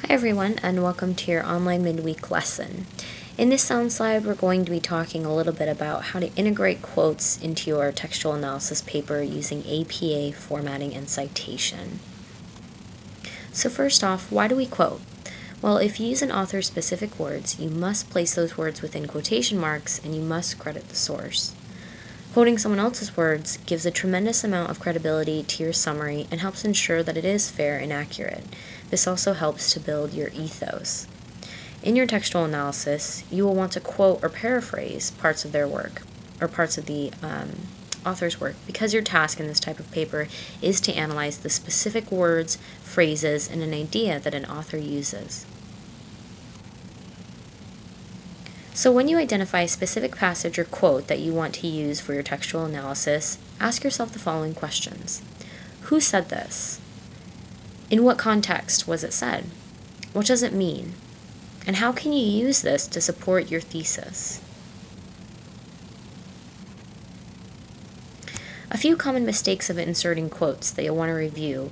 Hi everyone, and welcome to your online midweek lesson. In this sound slide, we're going to be talking a little bit about how to integrate quotes into your textual analysis paper using APA formatting and citation. So first off, why do we quote? Well, if you use an author's specific words, you must place those words within quotation marks and you must credit the source. Quoting someone else's words gives a tremendous amount of credibility to your summary and helps ensure that it is fair and accurate. This also helps to build your ethos. In your textual analysis, you will want to quote or paraphrase parts of their work, or parts of the author's work, because your task in this type of paper is to analyze the specific words, phrases, and an idea that an author uses. So when you identify a specific passage or quote that you want to use for your textual analysis, ask yourself the following questions. Who said this? In what context was it said? What does it mean? And how can you use this to support your thesis? A few common mistakes of inserting quotes that you'll want to review.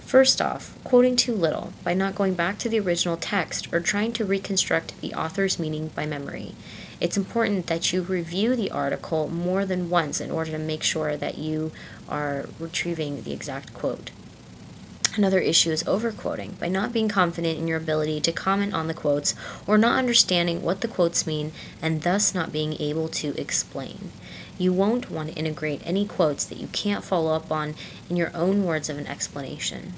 First off, quoting too little by not going back to the original text or trying to reconstruct the author's meaning by memory. It's important that you review the article more than once in order to make sure that you are retrieving the exact quote. Another issue is overquoting, by not being confident in your ability to comment on the quotes or not understanding what the quotes mean and thus not being able to explain. You won't want to integrate any quotes that you can't follow up on in your own words of an explanation.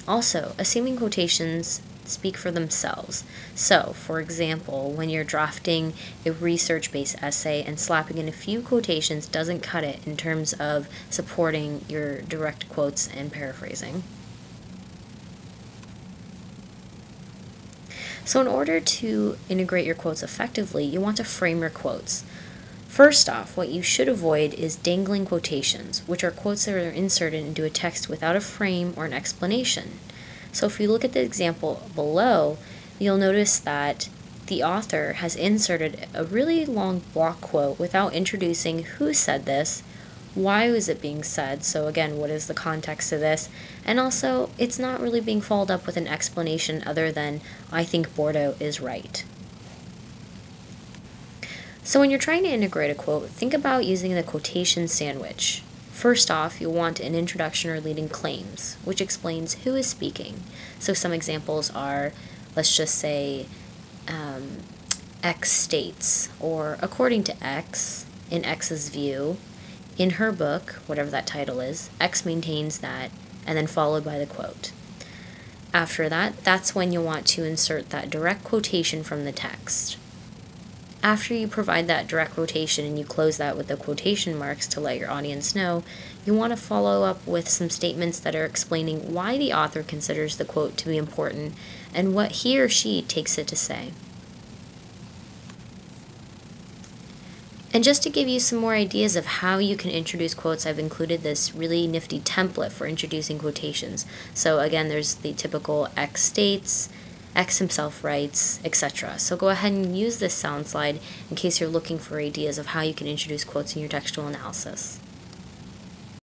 Also, assuming quotations speak for themselves. So, for example, when you're drafting a research-based essay and slapping in a few quotations doesn't cut it in terms of supporting your direct quotes and paraphrasing. So in order to integrate your quotes effectively, you want to frame your quotes. First off, what you should avoid is dangling quotations, which are quotes that are inserted into a text without a frame or an explanation. So if you look at the example below, you'll notice that the author has inserted a really long block quote without introducing who said this, why was it being said, so again, what is the context of this, and also, it's not really being followed up with an explanation other than, I think Bordeaux is right. So when you're trying to integrate a quote, think about using the quotation sandwich. First off, you'll want an introduction or leading claims, which explains who is speaking. So some examples are, let's just say, X states, or according to X, in X's view, in her book, whatever that title is, X maintains that, and then followed by the quote. After that, that's when you'll want to insert that direct quotation from the text. After you provide that direct quotation and you close that with the quotation marks to let your audience know, you want to follow up with some statements that are explaining why the author considers the quote to be important and what he or she takes it to say. And just to give you some more ideas of how you can introduce quotes, I've included this really nifty template for introducing quotations. So again, there's the typical X states, X himself writes, etc. So go ahead and use this sound slide in case you're looking for ideas of how you can introduce quotes in your textual analysis.